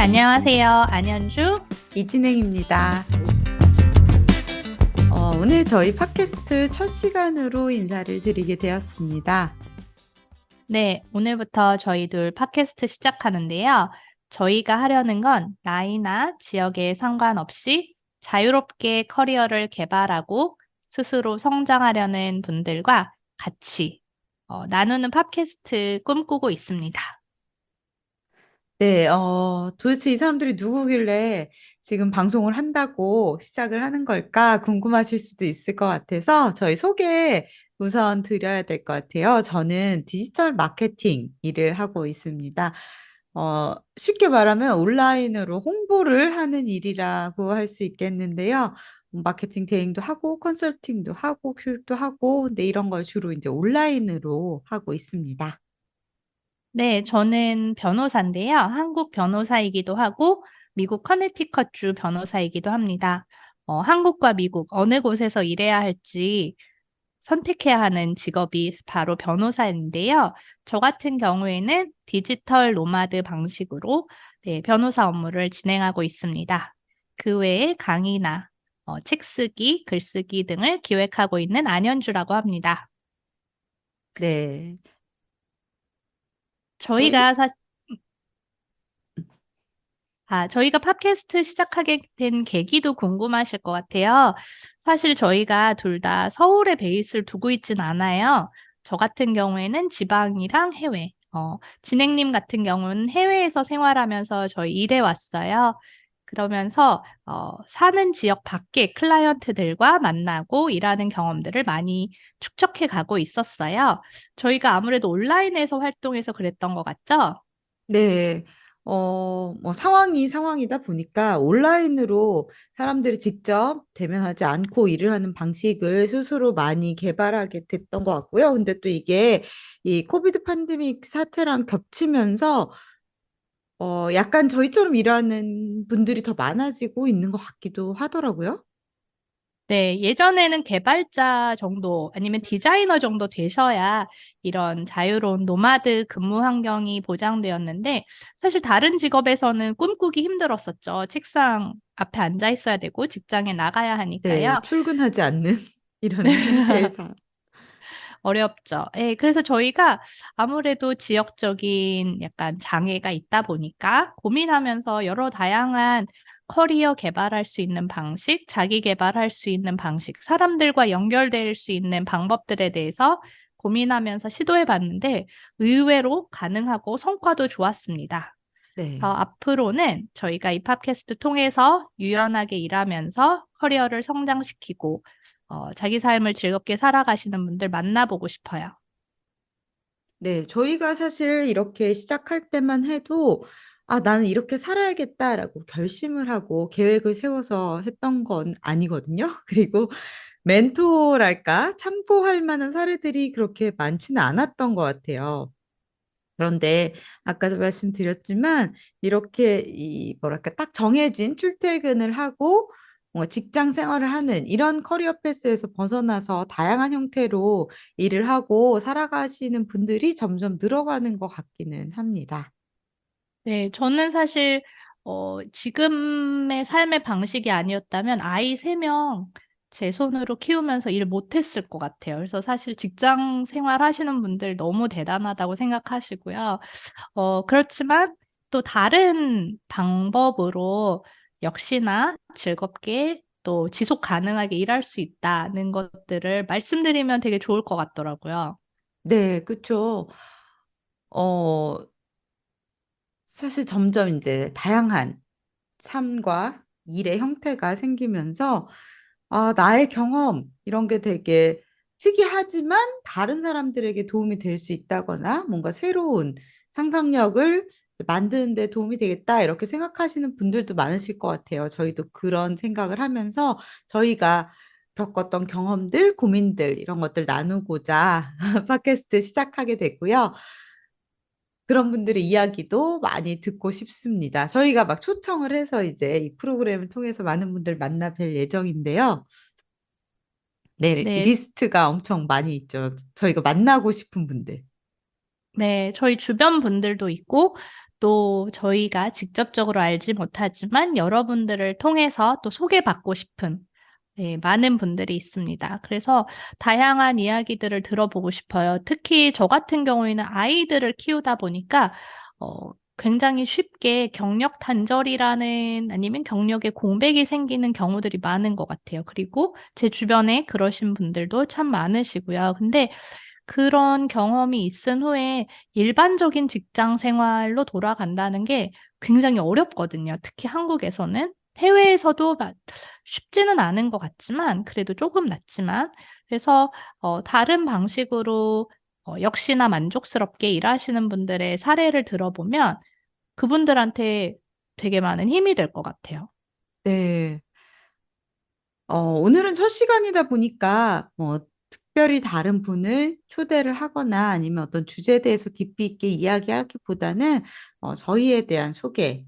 안녕하세요. 안현주. 이진행입니다. 오늘 저희 팟캐스트 첫 시간으로 인사를 드리게 되었습니다. 네, 오늘부터 저희 둘 팟캐스트 시작하는데요. 저희가 하려는 건 나이나 지역에 상관없이 자유롭게 커리어를 개발하고 스스로 성장하려는 분들과 같이 나누는 팟캐스트 꿈꾸고 있습니다. 네, 도대체 이 사람들이 누구길래 지금 방송을 한다고 시작을 하는 걸까 궁금하실 수도 있을 것 같아서 저희 소개 우선 드려야 될 것 같아요. 저는 디지털 마케팅 일을 하고 있습니다. 쉽게 말하면 온라인으로 홍보를 하는 일이라고 할 수 있겠는데요. 마케팅 대행도 하고 컨설팅도 하고 교육도 하고 근데 이런 걸 주로 이제 온라인으로 하고 있습니다. 네, 저는 변호사인데요. 한국 변호사이기도 하고 미국 커네티컷주 변호사이기도 합니다. 한국과 미국 어느 곳에서 일해야 할지 선택해야 하는 직업이 바로 변호사인데요. 저 같은 경우에는 디지털 노마드 방식으로 네, 변호사 업무를 진행하고 있습니다. 그 외에 강의나 책 쓰기, 글쓰기 등을 기획하고 있는 안현주라고 합니다. 네. 저희 저희가 저희가 팟캐스트 시작하게 된 계기도 궁금하실 것 같아요. 사실 저희가 둘 다 서울에 베이스를 두고 있진 않아요. 저 같은 경우에는 지방이랑 해외, 진행님 같은 경우는 해외에서 생활하면서 저희 일해 왔어요. 그러면서 사는 지역 밖의 클라이언트들과 만나고 일하는 경험들을 많이 축적해 가고 있었어요. 저희가 아무래도 온라인에서 활동해서 그랬던 것 같죠? 네. 뭐 상황이 상황이다 보니까 온라인으로 사람들이 직접 대면하지 않고 일을 하는 방식을 스스로 많이 개발하게 됐던 것 같고요. 근데 또 이게 이 코비드 팬데믹 사태랑 겹치면서 약간 저희처럼 일하는 분들이 더 많아지고 있는 것 같기도 하더라고요. 네, 예전에는 개발자 정도 아니면 디자이너 정도 되셔야 이런 자유로운 노마드 근무 환경이 보장되었는데 사실 다른 직업에서는 꿈꾸기 힘들었었죠. 책상 앞에 앉아 있어야 되고 직장에 나가야 네, 하니까요. 출근하지 않는 이런 형태의 삶. 어렵죠. 예, 그래서 저희가 아무래도 지역적인 약간 장애가 있다 보니까 고민하면서 여러 다양한 커리어 개발할 수 있는 방식, 자기 개발할 수 있는 방식, 사람들과 연결될 수 있는 방법들에 대해서 고민하면서 시도해 봤는데 의외로 가능하고 성과도 좋았습니다. 그래서 네. 앞으로는 저희가 이 팟캐스트 통해서 유연하게 일하면서 커리어를 성장시키고 자기 삶을 즐겁게 살아가시는 분들 만나보고 싶어요. 네, 저희가 사실 이렇게 시작할 때만 해도 아, 나는 이렇게 살아야겠다라고 결심을 하고 계획을 세워서 했던 건 아니거든요. 그리고 멘토랄까? 참고할 만한 사례들이 그렇게 많지는 않았던 것 같아요. 그런데 아까도 말씀드렸지만 이렇게 이 뭐랄까 딱 정해진 출퇴근을 하고 뭔가 직장 생활을 하는 이런 커리어 패스에서 벗어나서 다양한 형태로 일을 하고 살아가시는 분들이 점점 늘어가는 것 같기는 합니다. 네, 저는 사실 지금의 삶의 방식이 아니었다면 아이 3명 제 손으로 키우면서 일 못했을 것 같아요. 그래서 사실 직장 생활 하시는 분들 너무 대단하다고 생각하시고요. 그렇지만 또 다른 방법으로 역시나 즐겁게 또 지속 가능하게 일할 수 있다는 것들을 말씀드리면 되게 좋을 것 같더라고요. 네, 그렇죠. 어, 사실 점점 이제 다양한 삶과 일의 형태가 생기면서 아, 나의 경험 이런 게 되게 특이하지만 다른 사람들에게 도움이 될 수 있다거나 뭔가 새로운 상상력을 만드는 데 도움이 되겠다 이렇게 생각하시는 분들도 많으실 것 같아요. 저희도 그런 생각을 하면서 저희가 겪었던 경험들, 고민들 이런 것들 나누고자 팟캐스트 시작하게 됐고요. 그런 분들의 이야기도 많이 듣고 싶습니다. 저희가 막 초청을 해서 이제 이 프로그램을 통해서 많은 분들 만나 뵐 예정인데요. 네, 네, 리스트가 엄청 많이 있죠. 저희가 만나고 싶은 분들. 네, 저희 주변 분들도 있고, 또 저희가 직접적으로 알지 못하지만 여러분들을 통해서 또 소개받고 싶은 네, 많은 분들이 있습니다. 그래서 다양한 이야기들을 들어보고 싶어요. 특히 저 같은 경우에는 아이들을 키우다 보니까 굉장히 쉽게 경력 단절이라는 아니면 경력에 공백이 생기는 경우들이 많은 것 같아요. 그리고 제 주변에 그러신 분들도 참 많으시고요. 근데 그런 경험이 있은 후에 일반적인 직장 생활로 돌아간다는 게 굉장히 어렵거든요. 특히 한국에서는. 해외에서도 쉽지는 않은 것 같지만, 그래도 조금 낫지만, 그래서 다른 방식으로 역시나 만족스럽게 일하시는 분들의 사례를 들어보면 그분들한테 되게 많은 힘이 될 것 같아요. 네. 오늘은 첫 시간이다 보니까 뭐 특별히 다른 분을 초대를 하거나 아니면 어떤 주제에 대해서 깊이 있게 이야기하기보다는 저희에 대한 소개,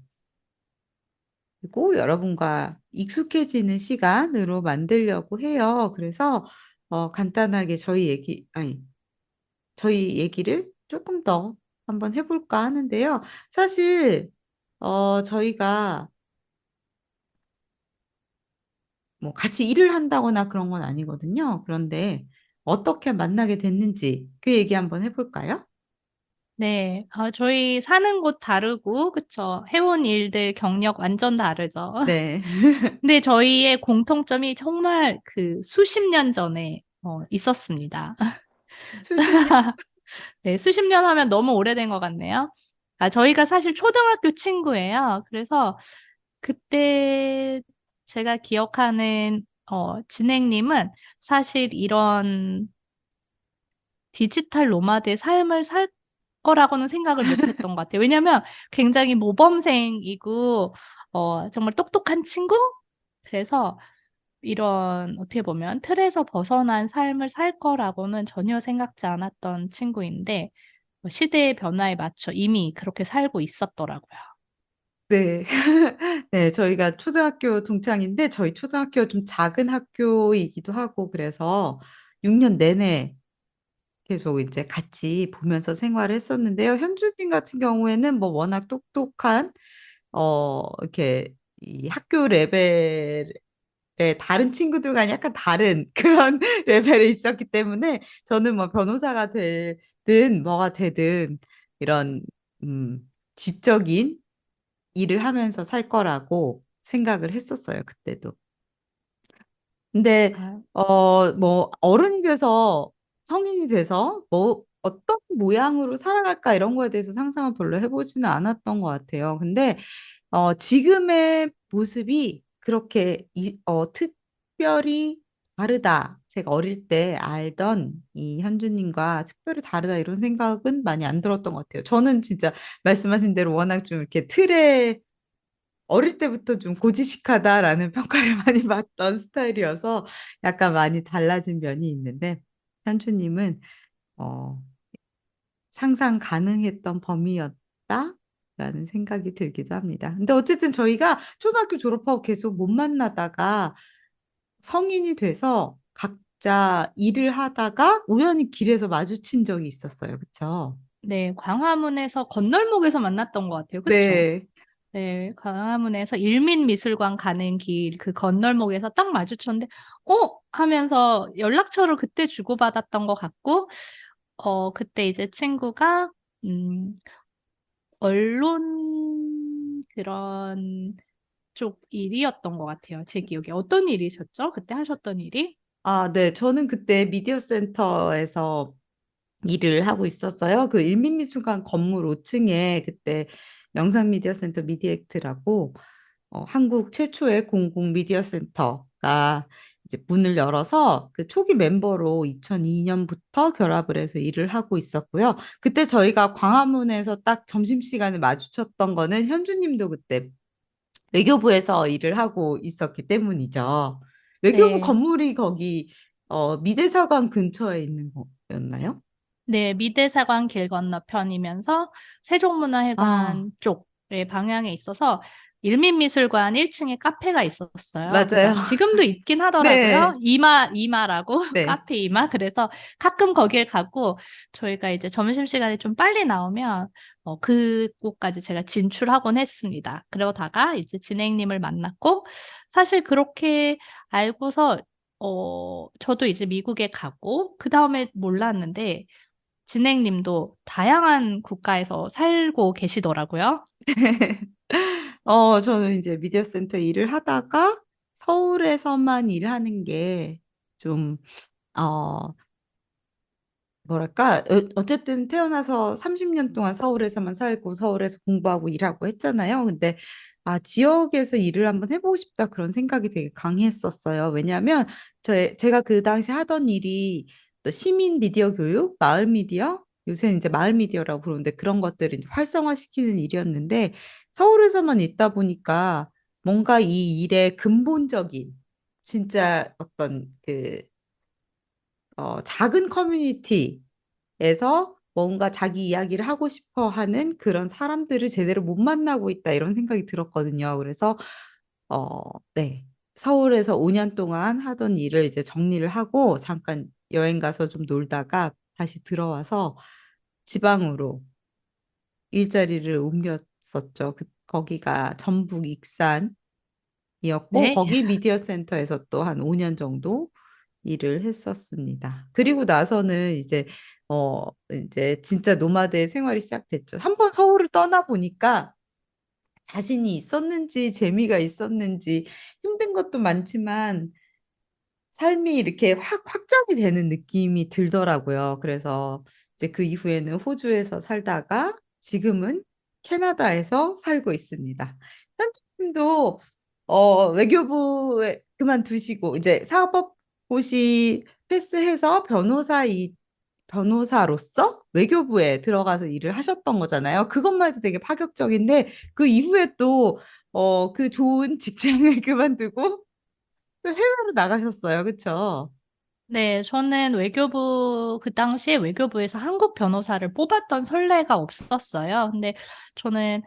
그리고 여러분과 익숙해지는 시간으로 만들려고 해요. 그래서 간단하게 저희 얘기를 조금 더 한번 해볼까 하는데요. 사실 저희가 뭐 같이 일을 한다거나 그런 건 아니거든요. 그런데 어떻게 만나게 됐는지 그 얘기 한번 해볼까요? 네, 저희 사는 곳 다르고, 그쵸. 해온 일들 경력 완전 다르죠. 네. 근데 저희의 공통점이 정말 그 수십 년 전에 있었습니다. 수십 년? 네, 수십 년 하면 너무 오래된 것 같네요. 저희가 사실 초등학교 친구예요. 그래서 그때 제가 기억하는 진행님은 사실 이런 디지털 노마드의 삶을 살 거라고는 생각을 못 했던 것 같아요. 왜냐면 굉장히 모범생이고, 정말 똑똑한 친구? 그래서 이런 어떻게 보면 틀에서 벗어난 삶을 살 거라고는 전혀 생각지 않았던 친구인데, 시대의 변화에 맞춰 이미 그렇게 살고 있었더라고요. 네. 네, 저희가 초등학교 동창인데 저희 초등학교가 좀 작은 학교이기도 하고 그래서 6년 내내 계속 이제 같이 보면서 생활을 했었는데요. 현주님 같은 경우에는 뭐 워낙 똑똑한 이렇게 이 학교 레벨의 다른 친구들과는 약간 다른 그런 레벨에 있었기 때문에 저는 뭐 변호사가 되든 뭐가 되든 이런 음, 지적인 일을 하면서 살 거라고 생각을 했었어요, 그때도. 근데 아, 뭐 어른이 돼서 성인이 돼서 뭐 어떤 모양으로 살아갈까 이런 거에 대해서 상상을 별로 해보지는 않았던 것 같아요. 근데 지금의 모습이 그렇게 특별히 다르다. 제가 어릴 때 알던 이 현주님과 특별히 다르다 이런 생각은 많이 안 들었던 것 같아요. 저는 진짜 말씀하신 대로 워낙 좀 이렇게 틀에 어릴 때부터 좀 고지식하다라는 평가를 많이 받던 스타일이어서 약간 많이 달라진 면이 있는데 현주님은 어, 상상 가능했던 범위였다라는 생각이 들기도 합니다. 근데 어쨌든 저희가 초등학교 졸업하고 계속 못 만나다가 성인이 돼서 각자 일을 하다가 우연히 길에서 마주친 적이 있었어요. 그쵸? 네, 광화문에서 건널목에서 만났던 것 같아요. 그쵸? 네. 네, 광화문에서 일민미술관 가는 길 그 건널목에서 딱 마주쳤는데, 하면서 연락처를 그때 주고받았던 것 같고, 그때 이제 친구가, 음, 언론 그런 쪽 일이었던 것 같아요. 제 기억에. 어떤 일이셨죠? 그때 하셨던 일이? 아, 네. 저는 그때 미디어 센터에서 일을 하고 있었어요. 그 일민미술관 건물 5층에 그때 영상미디어센터 미디액트라고 한국 최초의 공공 미디어 센터가 이제 문을 열어서 그 초기 멤버로 2002년부터 결합을 해서 일을 하고 있었고요. 그때 저희가 광화문에서 딱 점심시간에 마주쳤던 거는 현주님도 그때 외교부에서 일을 하고 있었기 때문이죠. 외교부 네. 건물이 거기 미대사관 근처에 있는 거였나요? 네, 미대사관 길 건너편이면서 아, 세종문화회관 쪽의 방향에 있어서 일민미술관 1층에 카페가 있었어요. 맞아요. 그러니까 지금도 있긴 하더라고요. 네, 이마라고 네. 카페 이마. 그래서 가끔 거기에 가고 저희가 이제 점심시간에 좀 빨리 나오면 그곳까지 제가 진출하곤 했습니다. 그러다가 이제 진행님을 만났고 사실 그렇게 알고서 저도 이제 미국에 가고 그 다음에 몰랐는데 진행님도 다양한 국가에서 살고 계시더라고요. 저는 이제 미디어 센터 일을 하다가 서울에서만 일하는 게 좀, 어, 뭐랄까, 어쨌든 태어나서 30년 동안 서울에서만 살고 서울에서 공부하고 일하고 했잖아요. 근데, 지역에서 일을 한번 해보고 싶다 그런 생각이 되게 강했었어요. 왜냐하면 제가 그 당시 하던 일이 또 시민 미디어 교육, 마을 미디어, 요새는 이제 마을 미디어라고 부르는데 그런 것들을 이제 활성화시키는 일이었는데 서울에서만 있다 보니까 뭔가 이 일의 근본적인 진짜 어떤 작은 커뮤니티에서 뭔가 자기 이야기를 하고 싶어 하는 그런 사람들을 제대로 못 만나고 있다 이런 생각이 들었거든요. 그래서 어, 네. 서울에서 5년 동안 하던 일을 이제 정리를 하고 잠깐 여행 가서 좀 놀다가 다시 들어와서 지방으로 일자리를 옮겼었죠. 거기가 전북 익산이었고 네. 거기 미디어 센터에서 또 한 5년 정도 일을 했었습니다. 그리고 나서는 이제 진짜 노마드의 생활이 시작됐죠. 한번 서울을 떠나 보니까 자신이 있었는지 재미가 있었는지 힘든 것도 많지만 삶이 이렇게 확 확장이 되는 느낌이 들더라고요. 그래서 이제 그 이후에는 호주에서 살다가 지금은 캐나다에서 살고 있습니다. 현주님도 외교부에 그만두시고 이제 사법고시 패스해서 변호사로서 외교부에 들어가서 일을 하셨던 거잖아요. 그것만 해도 되게 파격적인데 그 이후에 또 그 좋은 직장을 그만두고 또 해외로 나가셨어요. 그쵸? 네, 저는 그 당시에 외교부에서 한국 변호사를 뽑았던 선례가 없었어요. 근데 저는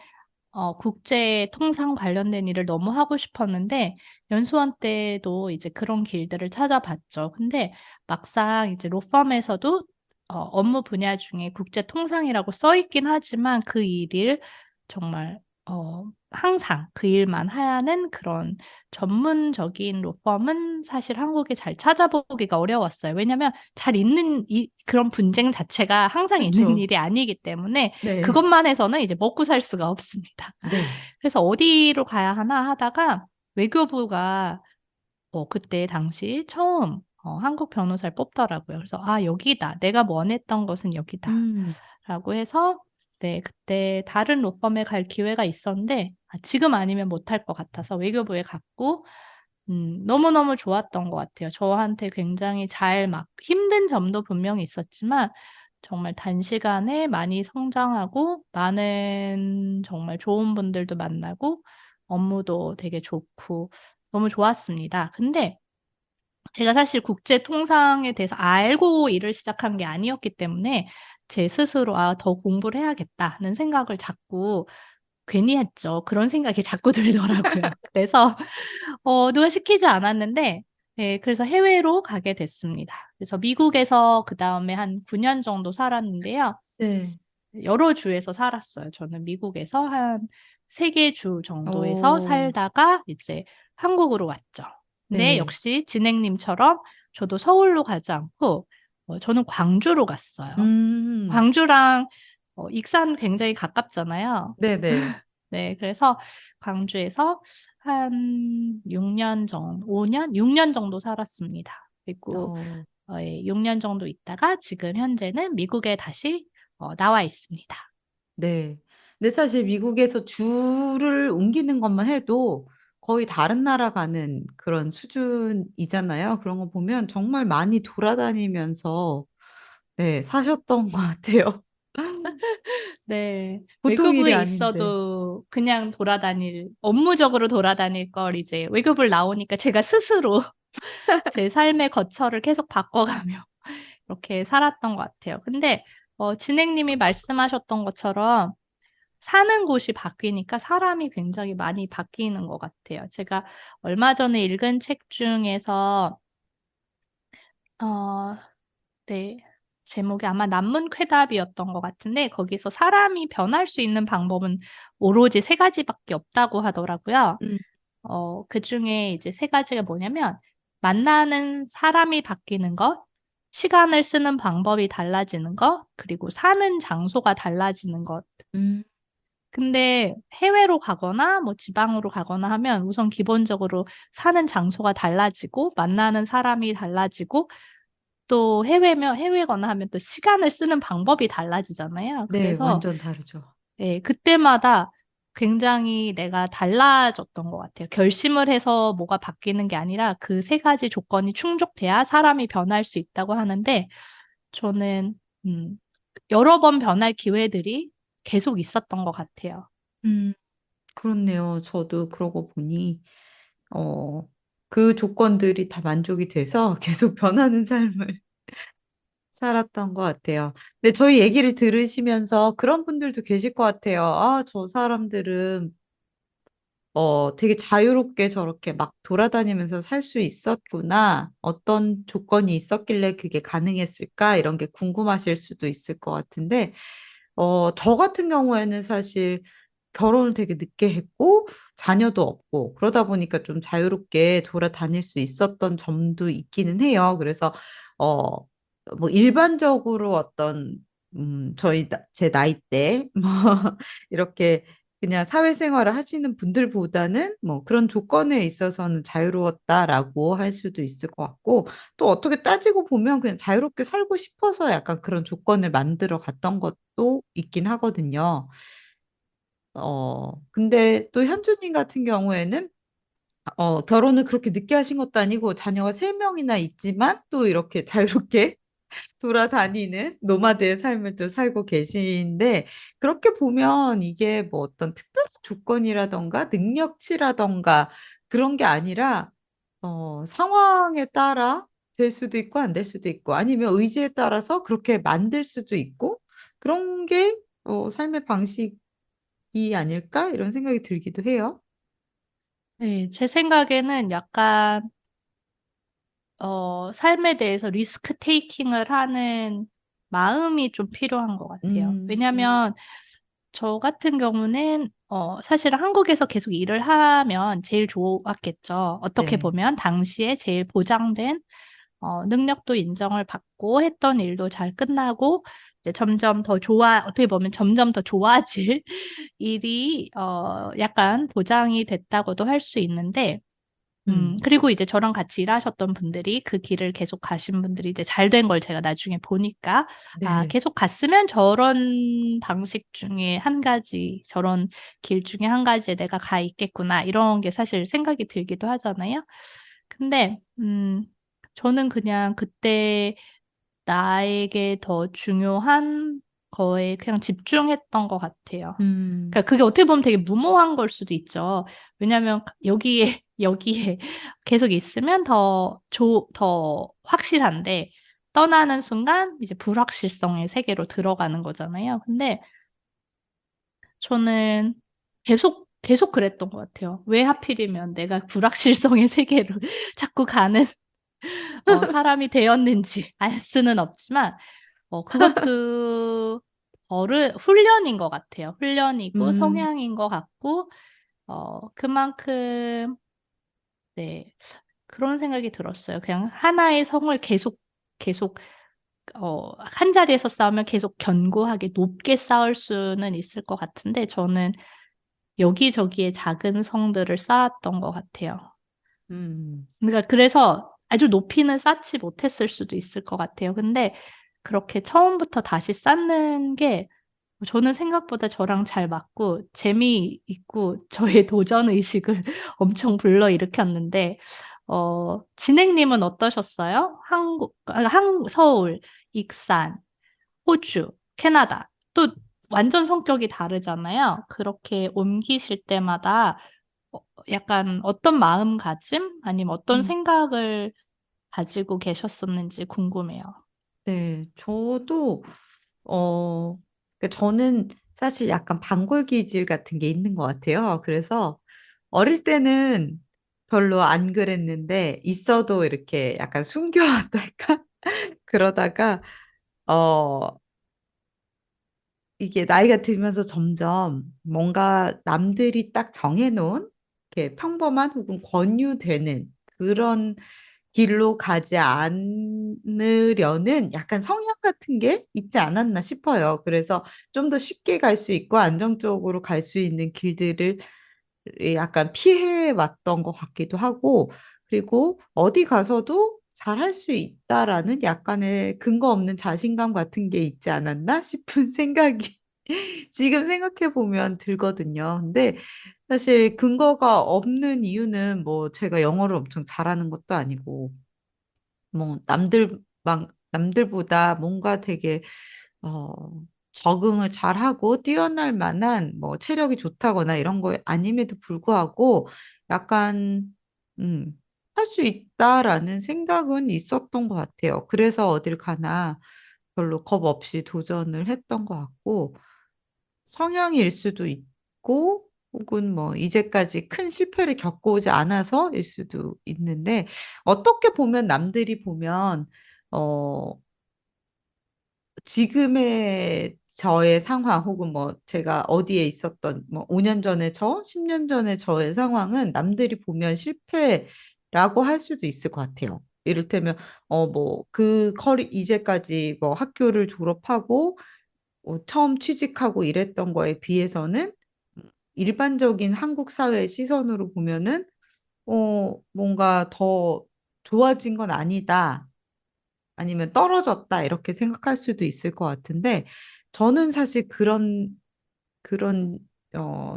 국제 통상 관련된 일을 너무 하고 싶었는데, 연수원 때도 이제 그런 길들을 찾아봤죠. 근데 막상 이제 로펌에서도 업무 분야 중에 국제 통상이라고 써 있긴 하지만 그 일을 정말 항상 그 일만 하는 그런 전문적인 로펌은 사실 한국에 잘 찾아보기가 어려웠어요. 왜냐면 잘 있는 그런 분쟁 자체가 항상 있는 그쵸. 일이 아니기 때문에 네. 그것만 해서는 이제 먹고 살 수가 없습니다. 네. 그래서 어디로 가야 하나 하다가 외교부가 그때 당시 처음 한국 변호사를 뽑더라고요. 그래서 여기다. 내가 원했던 것은 여기다. 음, 라고 해서 네, 그때 다른 로펌에 갈 기회가 있었는데 지금 아니면 못할 것 같아서 외교부에 갔고 너무너무 좋았던 것 같아요. 저한테 굉장히 잘 막 힘든 점도 분명히 있었지만 정말 단시간에 많이 성장하고 많은 정말 좋은 분들도 만나고 업무도 되게 좋고 너무 좋았습니다. 근데 제가 사실 국제 통상에 대해서 알고 일을 시작한 게 아니었기 때문에 제 스스로 더 공부를 해야겠다는 생각을 자꾸 괜히 했죠. 그런 생각이 자꾸 들더라고요. 그래서 누가 시키지 않았는데 네, 그래서 해외로 가게 됐습니다. 그래서 미국에서 그다음에 한 9년 정도 살았는데요. 네. 여러 주에서 살았어요. 저는 미국에서 한 3개 주 정도에서 오, 살다가 이제 한국으로 왔죠. 근데 네. 역시 진행님처럼 저도 서울로 가지 않고 저는 광주로 갔어요. 음, 광주랑 익산 굉장히 가깝잖아요. 네네. 네, 그래서 광주에서 한 6년 정도, 5년? 6년 정도 살았습니다. 그리고 어, 6년 정도 있다가 지금 현재는 미국에 다시 나와 있습니다. 네. 근데 사실 미국에서 주를 옮기는 것만 해도 거의 다른 나라 가는 그런 수준이잖아요. 그런 거 보면 정말 많이 돌아다니면서 네, 사셨던 것 같아요. 네, 보통 일이 외교부에 아닌데. 있어도 그냥 업무적으로 돌아다닐 걸 이제 외교부를 나오니까 제가 스스로 제 삶의 거처를 계속 바꿔가며 이렇게 살았던 것 같아요. 근데 진행님이 말씀하셨던 것처럼 사는 곳이 바뀌니까 사람이 굉장히 많이 바뀌는 것 같아요. 제가 얼마 전에 읽은 책 중에서, 어, 네, 제목이 아마 난문쾌답이었던 것 같은데, 거기서 사람이 변할 수 있는 방법은 오로지 세 가지밖에 없다고 하더라고요. 음, 그 중에 이제 세 가지가 뭐냐면, 만나는 사람이 바뀌는 것, 시간을 쓰는 방법이 달라지는 것, 그리고 사는 장소가 달라지는 것. 음, 근데 해외로 가거나 뭐 지방으로 가거나 하면 우선 기본적으로 사는 장소가 달라지고, 만나는 사람이 달라지고, 또 해외거나 하면 또 시간을 쓰는 방법이 달라지잖아요. 네, 그래서 완전 다르죠. 그때마다 굉장히 내가 달라졌던 것 같아요. 결심을 해서 뭐가 바뀌는 게 아니라 그 세 가지 조건이 충족돼야 사람이 변할 수 있다고 하는데 저는 음, 여러 번 변할 기회들이 계속 있었던 것 같아요. 음, 그렇네요. 저도 그러고 보니, 어, 그 조건들이 다 만족이 돼서 계속 변하는 삶을 살았던 것 같아요. 근데 저희 얘기를 들으시면서 그런 분들도 계실 것 같아요. 아, 저 사람들은 되게 자유롭게 저렇게 막 돌아다니면서 살 수 있었구나. 어떤 조건이 있었길래 그게 가능했을까? 이런 게 궁금하실 수도 있을 것 같은데, 저 같은 경우에는 사실 결혼을 되게 늦게 했고, 자녀도 없고, 그러다 보니까 좀 자유롭게 돌아다닐 수 있었던 점도 있기는 해요. 그래서, 어, 뭐 일반적으로 어떤, 제 나이 때, 뭐, 이렇게 그냥 사회생활을 하시는 분들보다는 뭐 그런 조건에 있어서는 자유로웠다라고 할 수도 있을 것 같고, 또 어떻게 따지고 보면 그냥 자유롭게 살고 싶어서 약간 그런 조건을 만들어 갔던 것도 있긴 하거든요. 근데 또 현주님 같은 경우에는 결혼을 그렇게 늦게 하신 것도 아니고 자녀가 세 명이나 있지만 또 이렇게 자유롭게 돌아다니는 노마드의 삶을 또 살고 계신데, 그렇게 보면 이게 뭐 어떤 특별한 조건이라던가 능력치라던가 그런 게 아니라 상황에 따라 될 수도 있고 안 될 수도 있고, 아니면 의지에 따라서 그렇게 만들 수도 있고, 그런 게 삶의 방식이 아닐까 이런 생각이 들기도 해요. 네, 제 생각에는 약간 삶에 대해서 리스크 테이킹을 하는 마음이 좀 필요한 것 같아요. 음, 왜냐하면 저 같은 경우는 사실 한국에서 계속 일을 하면 제일 좋았겠죠. 어떻게 네. 보면 당시에 제일 보장된 능력도 인정을 받고 했던 일도 잘 끝나고 이제 점점 더 어떻게 보면 점점 더 좋아질 일이 약간 보장이 됐다고도 할 수 있는데 음, 그리고 이제 저랑 같이 일하셨던 분들이 그 길을 계속 가신 분들이 이제 잘 된 걸 제가 나중에 보니까, 아, 네. 계속 갔으면 저런 방식 중에 한 가지, 저런 길 중에 한 가지에 내가 가 있겠구나, 이런 게 사실 생각이 들기도 하잖아요. 근데, 저는 그냥 그때 나에게 더 중요한 거에 그냥 집중했던 것 같아요. 음, 그러니까 그게 어떻게 보면 되게 무모한 걸 수도 있죠. 왜냐하면 여기에 계속 있으면 더 확실한데 떠나는 순간 이제 불확실성의 세계로 들어가는 거잖아요. 근데 저는 계속 그랬던 것 같아요. 왜 하필이면 내가 불확실성의 세계로 자꾸 가는 사람이 되었는지 알 수는 없지만 그것도 훈련인 것 같아요. 훈련이고 음, 성향인 것 같고, 그만큼, 네, 그런 생각이 들었어요. 그냥 하나의 성을 계속, 한 자리에서 싸우면 계속 견고하게 높게 쌓을 수는 있을 것 같은데, 저는 여기저기에 작은 성들을 쌓았던 것 같아요. 음, 그러니까 그래서 아주 높이는 쌓지 못했을 수도 있을 것 같아요. 근데 그렇게 처음부터 다시 쌓는 게 저는 생각보다 저랑 잘 맞고 재미있고 저의 도전 의식을 엄청 불러일으켰는데 진행님은 어떠셨어요? 서울, 익산, 호주, 캐나다 또 완전 성격이 다르잖아요. 그렇게 옮기실 때마다 약간 어떤 마음가짐 아니면 어떤 음. 생각을 가지고 계셨었는지 궁금해요. 네, 저도, 그러니까 저는 사실 약간 반골 기질 같은 게 있는 것 같아요. 그래서 어릴 때는 별로 안 그랬는데 있어도 이렇게 약간 숨겨왔달까? 그러다가 어 이게 나이가 들면서 점점 뭔가 남들이 딱 정해놓은 이렇게 평범한 혹은 권유되는 그런 길로 가지 않으려는 약간 성향 같은 게 있지 않았나 싶어요. 그래서 좀 더 쉽게 갈 수 있고 안정적으로 갈 수 있는 길들을 약간 피해 왔던 것 같기도 하고, 그리고 어디 가서도 잘할 수 있다라는 약간의 근거 없는 자신감 같은 게 있지 않았나 싶은 생각이 지금 생각해 보면 들거든요. 근데 사실 근거가 없는 이유는 뭐 제가 영어를 엄청 잘하는 것도 아니고 뭐 남들보다 뭔가 되게 어 적응을 잘하고 뛰어날 만한 뭐 체력이 좋다거나 이런 거 아님에도 불구하고 약간 음, 할 수 있다라는 생각은 있었던 것 같아요. 그래서 어딜 가나 별로 겁 없이 도전을 했던 것 같고 성향일 수도 있고 혹은 뭐 이제까지 큰 실패를 겪어오지 않아서일 수도 있는데 어떻게 보면 남들이 보면 어 지금의 저의 상황 혹은 뭐 제가 어디에 있었던 뭐 5년 전에 10년 전에 저의 상황은 남들이 보면 실패라고 할 수도 있을 것 같아요. 이를테면 뭐 그 커리 이제까지 뭐 학교를 졸업하고 처음 취직하고 이랬던 거에 비해서는 일반적인 한국 사회의 시선으로 보면은 뭔가 더 좋아진 건 아니다. 아니면 떨어졌다. 이렇게 생각할 수도 있을 것 같은데 저는 사실 그런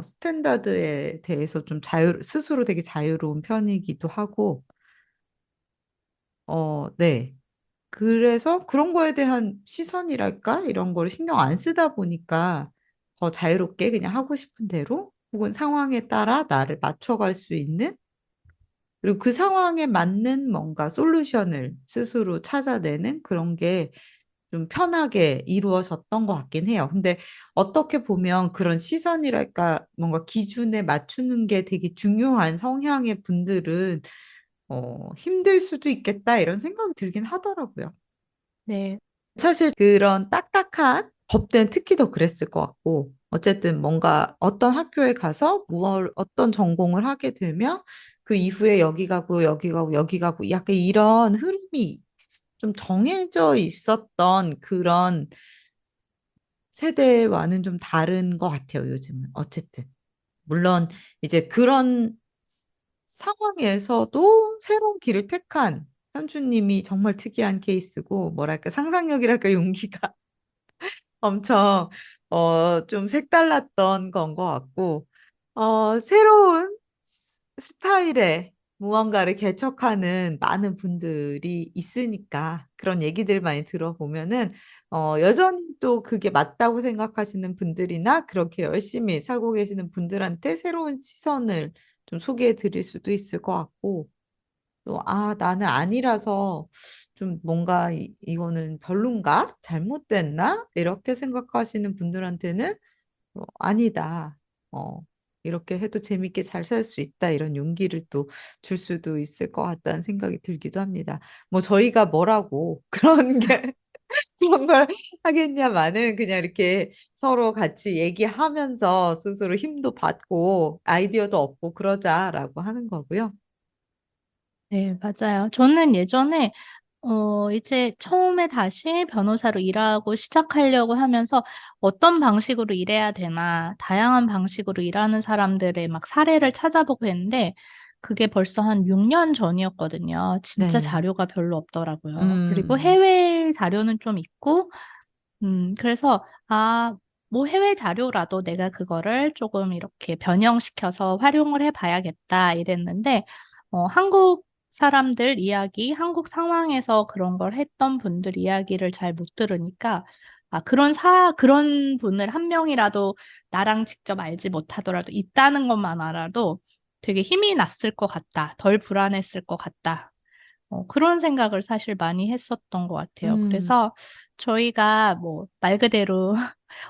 스탠다드에 대해서 좀 스스로 되게 자유로운 편이기도 하고 네. 그래서 그런 거에 대한 시선이랄까? 이런 거를 신경 안 쓰다 보니까 더 자유롭게 그냥 하고 싶은 대로 혹은 상황에 따라 나를 맞춰갈 수 있는 그리고 그 상황에 맞는 뭔가 솔루션을 스스로 찾아내는 그런 게 좀 편하게 이루어졌던 것 같긴 해요. 근데 어떻게 보면 그런 시선이랄까 뭔가 기준에 맞추는 게 되게 중요한 성향의 분들은 힘들 수도 있겠다 이런 생각이 들긴 하더라고요. 네. 사실 그런 딱딱한 법대는 특히 더 그랬을 것 같고, 어쨌든 뭔가 어떤 학교에 가서 어떤 전공을 하게 되면 그 이후에 여기 가고 여기 가고 여기 가고 약간 이런 흐름이 좀 정해져 있었던 그런 세대와는 좀 다른 것 같아요, 요즘은. 어쨌든. 물론 이제 그런 상황에서도 새로운 길을 택한 현주님이 정말 특이한 케이스고, 뭐랄까, 상상력이랄까, 용기가 엄청 좀 색달랐던 건 것 같고 새로운 스타일의 무언가를 개척하는 많은 분들이 있으니까 그런 얘기들 많이 들어보면은 여전히 또 그게 맞다고 생각하시는 분들이나 그렇게 열심히 살고 계시는 분들한테 새로운 시선을 좀 소개해 드릴 수도 있을 것 같고 또, 나는 아니라서 좀 뭔가 이거는 별론가? 잘못됐나? 이렇게 생각하시는 분들한테는 아니다. 어, 이렇게 해도 재밌게 잘 살 수 있다. 이런 용기를 또 줄 수도 있을 것 같다는 생각이 들기도 합니다. 뭐 저희가 뭐라고 그런 게 그런 걸 하겠냐마는 그냥 이렇게 서로 같이 얘기하면서 스스로 힘도 받고 아이디어도 얻고 그러자라고 하는 거고요. 네, 맞아요. 저는 예전에 이제 처음에 다시 변호사로 일하고 시작하려고 하면서 어떤 방식으로 일해야 되나, 다양한 방식으로 일하는 사람들의 막 사례를 찾아보고 했는데, 그게 벌써 한 6년 전이었거든요. 진짜 네. 자료가 별로 없더라고요. 그리고 음, 해외 자료는 좀 있고, 그래서, 뭐 해외 자료라도 내가 그거를 조금 이렇게 변형시켜서 활용을 해봐야겠다 이랬는데, 한국 사람들 이야기, 한국 상황에서 그런 걸 했던 분들 이야기를 잘 못 들으니까, 그런 분을 한 명이라도 나랑 직접 알지 못하더라도 있다는 것만 알아도 되게 힘이 났을 것 같다. 덜 불안했을 것 같다. 그런 생각을 사실 많이 했었던 것 같아요. 음, 그래서 저희가 뭐 말 그대로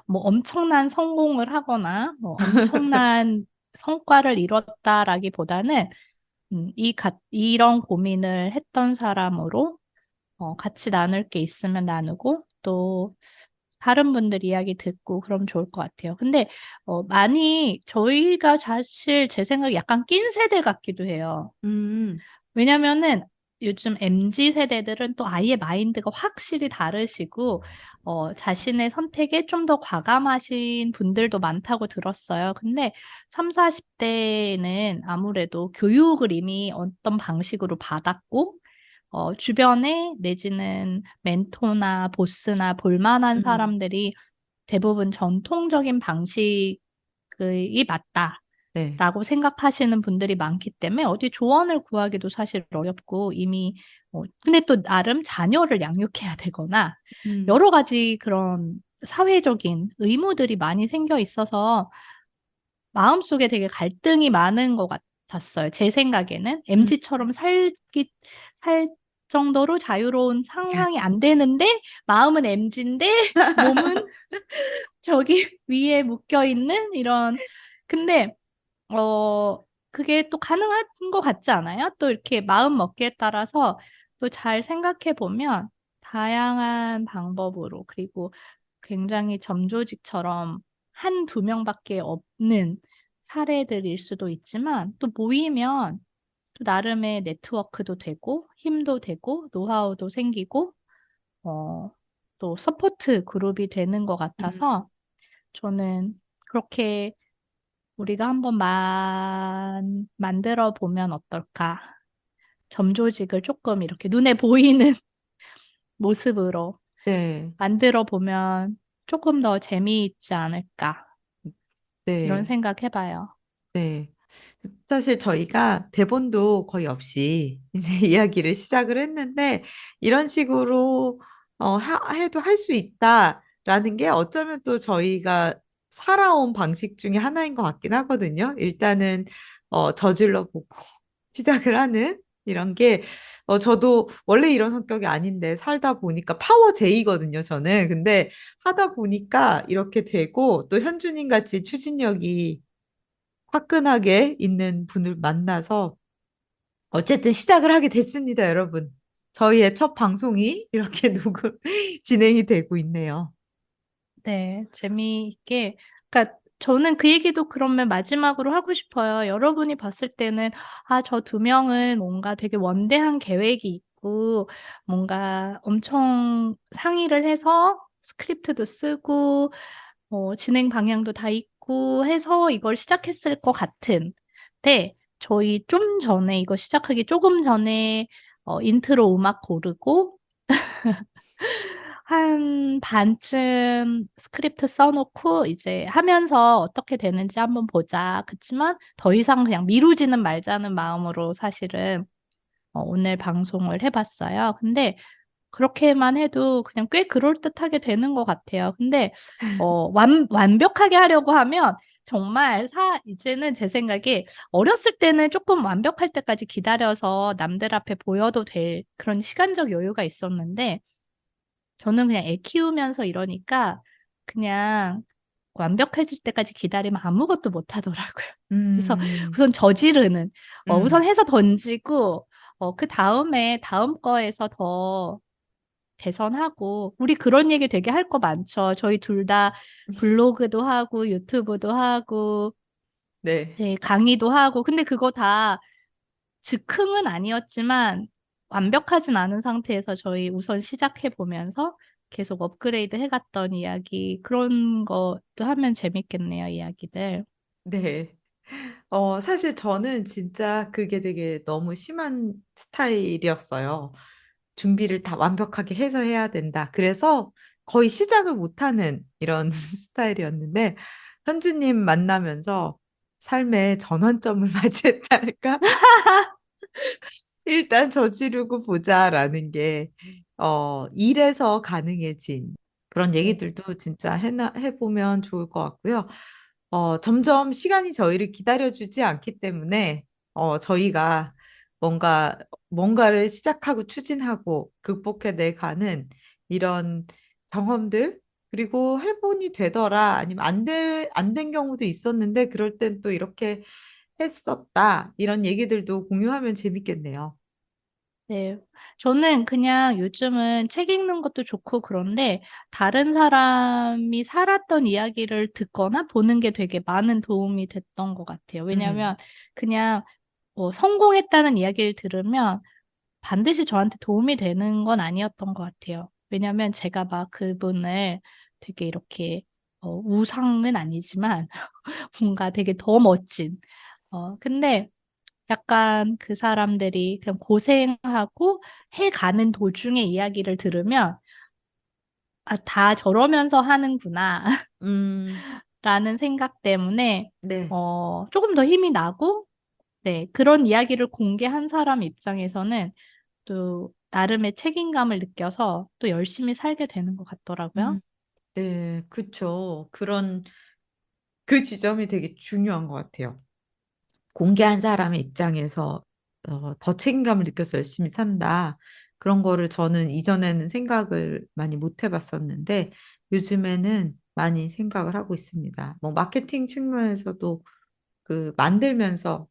뭐 엄청난 성공을 하거나 뭐 엄청난 성과를 이뤘다라기보다는 이런 고민을 했던 사람으로 같이 나눌 게 있으면 나누고 또 다른 분들 이야기 듣고 그럼 좋을 것 같아요. 근데 많이 저희가 사실 제 생각에 약간 낀 세대 같기도 해요. 음, 왜냐면은 요즘 MZ 세대들은 또 아예 마인드가 확실히 다르시고, 자신의 선택에 좀 더 과감하신 분들도 많다고 들었어요. 근데 3, 40대는 아무래도 교육을 이미 어떤 방식으로 받았고, 주변에 내지는 멘토나 보스나 볼만한 음, 사람들이 대부분 전통적인 방식이 맞다. 네. 라고 생각하시는 분들이 많기 때문에 어디 조언을 구하기도 사실 어렵고 이미 근데 또 나름 자녀를 양육해야 되거나 음, 여러 가지 그런 사회적인 의무들이 많이 생겨 있어서 마음속에 되게 갈등이 많은 것 같았어요. 제 생각에는 음. MZ처럼 살 정도로 자유로운 상황이 안 되는데 마음은 MZ인데 몸은 저기 위에 묶여 있는 이런 근데 그게 또 가능한 것 같지 않아요? 또 이렇게 마음 먹기에 따라서 또 잘 생각해 보면 다양한 방법으로 그리고 굉장히 점조직처럼 한 두 명밖에 없는 사례들일 수도 있지만 또 모이면 또 나름의 네트워크도 되고 힘도 되고 노하우도 생기고 어, 또 서포트 그룹이 되는 것 음. 같아서 저는 그렇게 우리가 한번 만들어 보면 어떨까? 점조직을 조금 이렇게 눈에 보이는 모습으로 네, 만들어 보면 조금 더 재미있지 않을까? 이런 네, 생각 해봐요. 네. 사실 저희가 대본도 거의 없이 이제 이야기를 시작을 했는데 이런 식으로 해도 할 수 있다라는 게 어쩌면 또 저희가 살아온 방식 중에 하나인 것 같긴 하거든요. 일단은 저질러 보고 시작을 하는 이런 게 저도 원래 이런 성격이 아닌데 살다 보니까 파워 J거든요, 저는. 근데 하다 보니까 이렇게 되고 또 현주님 같이 추진력이 화끈하게 있는 분을 만나서 어쨌든 시작을 하게 됐습니다, 여러분. 저희의 첫 방송이 이렇게 진행이 되고 있네요. 네, 재미있게. 그러니까 저는 그 얘기도 그러면 마지막으로 하고 싶어요. 여러분이 봤을 때는 아, 저 두 명은 뭔가 되게 원대한 계획이 있고 뭔가 엄청 상의를 해서 스크립트도 쓰고 진행 방향도 다 있고 해서 이걸 시작했을 것 같은데 저희 좀 전에 이거 시작하기 조금 전에 인트로 음악 고르고 한 반쯤 스크립트 써놓고 이제 하면서 어떻게 되는지 한번 보자. 그치만 더 이상 그냥 미루지는 말자는 마음으로 사실은 오늘 방송을 해봤어요. 근데 그렇게만 해도 그냥 꽤 그럴듯하게 되는 것 같아요. 근데 완벽하게 하려고 하면 정말 이제는 제 생각에 어렸을 때는 조금 완벽할 때까지 기다려서 남들 앞에 보여도 될 그런 시간적 여유가 있었는데 저는 그냥 애 키우면서 이러니까 그냥 완벽해질 때까지 기다리면 아무것도 못 하더라고요. 그래서 음, 우선 저지르는, 우선 음, 해서 던지고, 그 다음에 다음 거에서 더 개선하고, 우리 그런 얘기 되게 할 거 많죠. 저희 둘 다 블로그도 하고, 유튜브도 하고, 네, 네, 강의도 하고, 근데 그거 다 즉흥은 아니었지만 완벽하진 않은 상태에서 저희 우선 시작해 보면서 계속 업그레이드 해갔던 이야기 그런 것도 하면 재밌겠네요, 이야기들. 네. 사실 저는 진짜 그게 되게 너무 심한 스타일이었어요. 준비를 다 완벽하게 해서 해야 된다. 그래서 거의 시작을 못하는 이런 스타일이었는데, 현주님 만나면서 삶의 전환점을 맞이했달까? 일단 저지르고 보자라는 게, 일에서 가능해진 그런 네. 얘기들도 진짜 해보면 좋을 것 같고요. 점점 시간이 저희를 기다려주지 않기 때문에, 저희가 뭔가를 시작하고 추진하고 극복해내 가는 이런 경험들, 그리고 해본이 되더라. 아니면 안 된 경우도 있었는데 그럴 땐 또 이렇게 했었다. 이런 얘기들도 공유하면 재밌겠네요. 네. 저는 그냥 요즘은 책 읽는 것도 좋고 그런데 다른 사람이 살았던 이야기를 듣거나 보는 게 되게 많은 도움이 됐던 것 같아요. 음, 왜냐하면 그냥 뭐 성공했다는 이야기를 들으면 반드시 저한테 도움이 되는 건 아니었던 것 같아요. 왜냐하면 제가 막 그분을 되게 이렇게 우상은 아니지만 뭔가 되게 더 멋진 근데 약간 그 사람들이 그냥 고생하고 해가는 도중에 이야기를 들으면, 아, 다 저러면서 하는구나, 음, 라는 생각 때문에, 네. 조금 더 힘이 나고, 네, 그런 이야기를 공개한 사람 입장에서는 또 나름의 책임감을 느껴서 또 열심히 살게 되는 것 같더라고요. 음, 네, 그쵸. 그 지점이 되게 중요한 것 같아요. 공개한 사람의 입장에서 더 책임감을 느껴서 열심히 산다. 그런 거를 저는 이전에는 생각을 많이 못 해봤었는데 요즘에는 많이 생각을 하고 있습니다. 뭐 마케팅 측면에서도 그 만들면서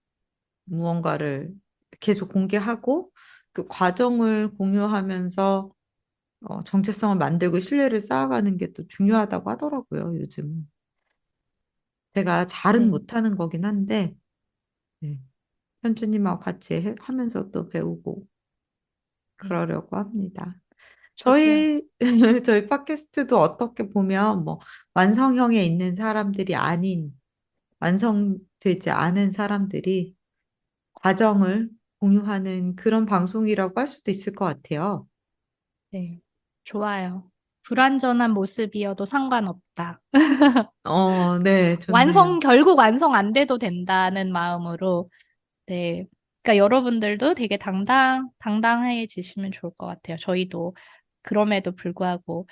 무언가를 계속 공개하고 그 과정을 공유하면서 정체성을 만들고 신뢰를 쌓아가는 게 또 중요하다고 하더라고요, 요즘. 제가 잘은 네, 못하는 거긴 한데, 네. 현주님하고 같이 하면서 또 배우고 네, 그러려고 합니다. 저도요. 저희 팟캐스트도 어떻게 보면 뭐 완성형에 있는 사람들이 아닌, 완성되지 않은 사람들이 과정을 공유하는 그런 방송이라고 할 수도 있을 것 같아요. 네, 좋아요. 불완전한 모습이어도 상관없다. 네, 좋네요. 결국 완성 안 돼도 된다는 마음으로, 네. 그러니까 여러분들도 되게 당당해지시면 좋을 것 같아요. 저희도 그럼에도 불구하고,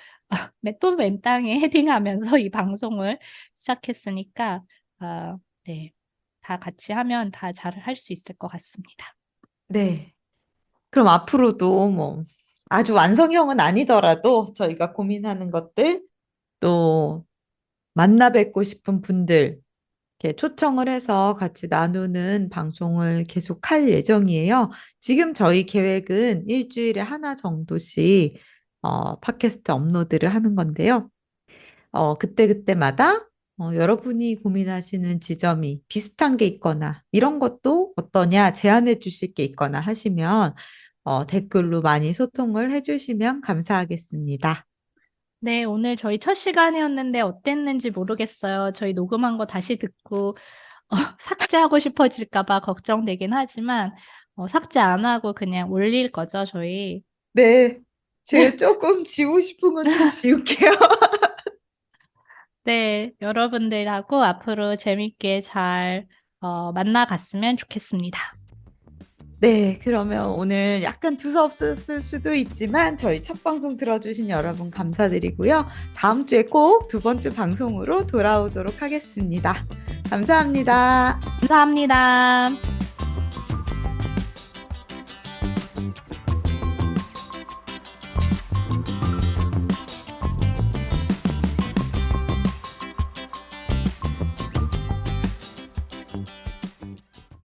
또 맨땅에 헤딩하면서 이 방송을 시작했으니까, 아, 네. 다 같이 하면 다 잘 할 수 있을 것 같습니다. 네. 그럼 앞으로도 뭐 아주 완성형은 아니더라도 저희가 고민하는 것들 또 만나 뵙고 싶은 분들 이렇게 초청을 해서 같이 나누는 방송을 계속 할 예정이에요. 지금 저희 계획은 일주일에 하나 정도씩 팟캐스트 업로드를 하는 건데요. 그때그때마다 여러분이 고민하시는 지점이 비슷한 게 있거나 이런 것도 어떠냐 제안해 주실 게 있거나 하시면 댓글로 많이 소통을 해주시면 감사하겠습니다. 네, 오늘 저희 첫 시간이었는데 어땠는지 모르겠어요. 저희 녹음한 거 다시 듣고 삭제하고 싶어질까 봐 걱정되긴 하지만 삭제 안 하고 그냥 올릴 거죠, 저희. 네, 제가 조금 지우고 싶은 건 좀 지울게요. 네, 여러분들하고 앞으로 재밌게 잘 만나갔으면 좋겠습니다. 네, 그러면 오늘 약간 두서없었을 수도 있지만 저희 첫 방송 들어주신 여러분 감사드리고요. 다음 주에 꼭 두 번째 방송으로 돌아오도록 하겠습니다. 감사합니다. 감사합니다.